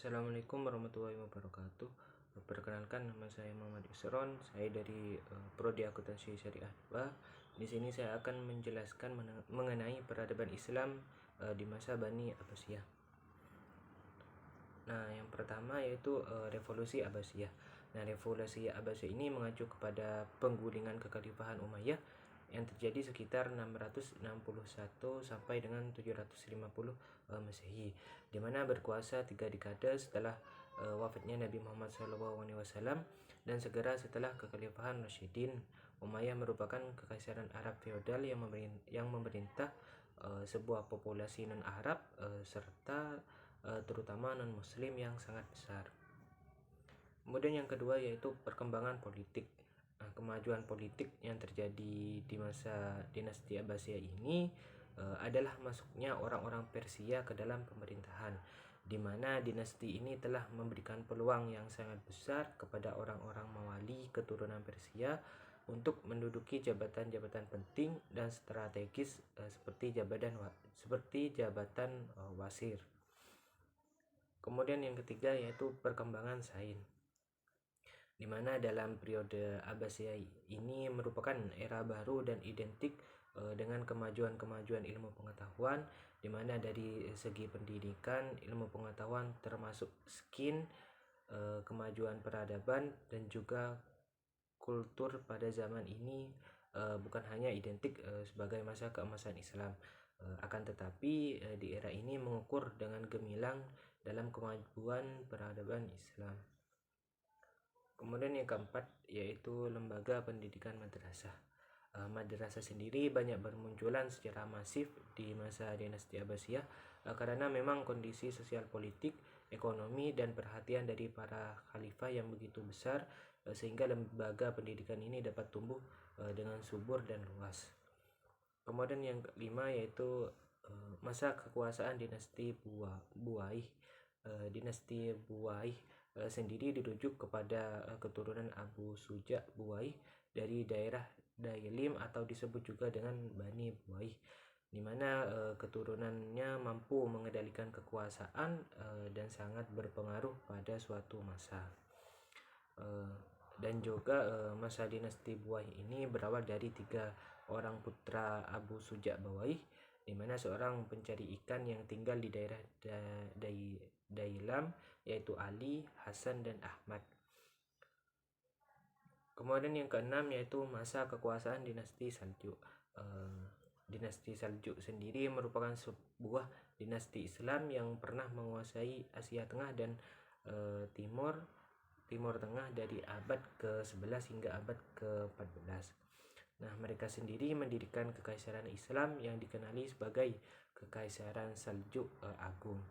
Assalamualaikum warahmatullahi wabarakatuh. Perkenalkan, nama saya Muhammad Isron. Saya dari Prodi Akuntansi Syariah 2. Di sini saya akan menjelaskan mengenai peradaban Islam di masa Bani Abbasiyah. Nah, yang pertama yaitu Revolusi Abbasiyah. Nah, Revolusi Abbasiyah ini mengacu kepada penggulingan kekhalifahan Umayyah yang terjadi sekitar 661 sampai dengan 750 Masehi, di mana berkuasa 3 dekade setelah wafatnya Nabi Muhammad SAW dan segera setelah kekhalifahan Rasyidin. Umayyah merupakan kekaisaran Arab feodal yang memerintah sebuah populasi non-Arab serta terutama non-Muslim yang sangat besar. Kemudian yang kedua yaitu perkembangan politik. Nah, kemajuan politik yang terjadi di masa dinasti Abbasiyah ini adalah masuknya orang-orang Persia ke dalam pemerintahan, di mana dinasti ini telah memberikan peluang yang sangat besar kepada orang-orang Mawali keturunan Persia untuk menduduki jabatan-jabatan penting dan strategis seperti jabatan wasir. Kemudian yang ketiga yaitu perkembangan sains, di mana dalam periode Abbasiyah ini merupakan era baru dan identik dengan kemajuan-kemajuan ilmu pengetahuan, di mana dari segi pendidikan, ilmu pengetahuan termasuk skin, kemajuan peradaban dan juga kultur pada zaman ini bukan hanya identik sebagai masa keemasan Islam, akan tetapi di era ini mengukur dengan gemilang dalam kemajuan peradaban Islam. Kemudian yang keempat yaitu lembaga pendidikan madrasah. Madrasah sendiri banyak bermunculan secara masif di masa dinasti Abbasiyah karena memang kondisi sosial politik, ekonomi, dan perhatian dari para khalifah yang begitu besar sehingga lembaga pendidikan ini dapat tumbuh dengan subur dan luas. Kemudian yang kelima yaitu masa kekuasaan dinasti Buwaih. Dinasti Buwaih sendiri dirujuk kepada keturunan Abu Suja Buwaih dari daerah Dailim atau disebut juga dengan Bani Buwaih, di mana keturunannya mampu mengendalikan kekuasaan dan sangat berpengaruh pada suatu masa. Dan juga masa dinasti Buwaih ini berawal dari 3 orang putra Abu Suja Buwaih, di mana seorang pencari ikan yang tinggal di daerah Dailam yaitu Ali, Hasan, dan Ahmad. Kemudian yang keenam yaitu masa kekuasaan dinasti Saljuk. Dinasti Saljuk sendiri merupakan sebuah dinasti Islam yang pernah menguasai Asia Tengah dan Timur Tengah dari abad ke-11 hingga abad ke-14. Nah, mereka sendiri mendirikan kekaisaran Islam yang dikenali sebagai Kekaisaran Saljuk Agung,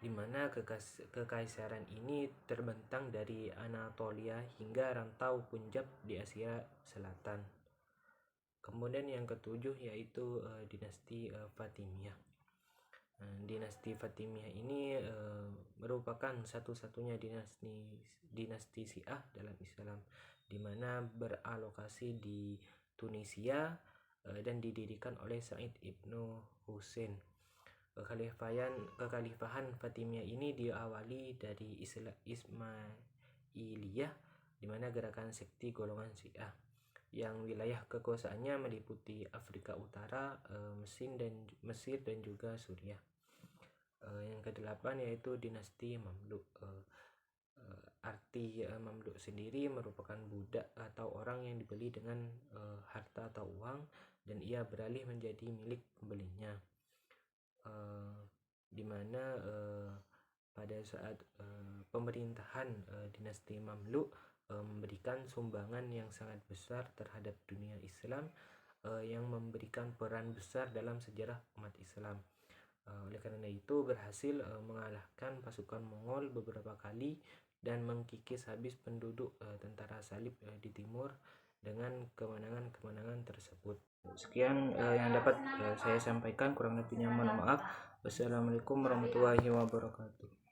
di mana kekaisaran ini terbentang dari Anatolia hingga rantau Punjab di Asia Selatan. Kemudian yang ketujuh yaitu dinasti Fatimiyah. Dinasti Fatimiyah ini merupakan satu-satunya dinasti Syiah dalam Islam, di mana beralokasi di Tunisia dan didirikan oleh Said ibnu Husain. Kekhalifahan Fatimiyah ini diawali dari Ismailiyah, di mana gerakan sekti golongan Syiah yang wilayah kekuasaannya meliputi Afrika Utara, Mesir dan juga Suriah. Yang kedelapan yaitu dinasti Mamluk. Arti Mamluk sendiri merupakan budak atau orang yang dibeli dengan harta atau uang dan ia beralih menjadi milik pembelinya, di mana pada saat pemerintahan dinasti Mamluk memberikan sumbangan yang sangat besar terhadap dunia Islam, yang memberikan peran besar dalam sejarah umat Islam. Oleh karena itu berhasil mengalahkan pasukan Mongol beberapa kali dan mengkikis habis penduduk tentara salib di timur dengan kemenangan-kemenangan tersebut. Sekian yang dapat saya sampaikan, kurang lebihnya mohon maaf. Wassalamualaikum warahmatullahi wabarakatuh.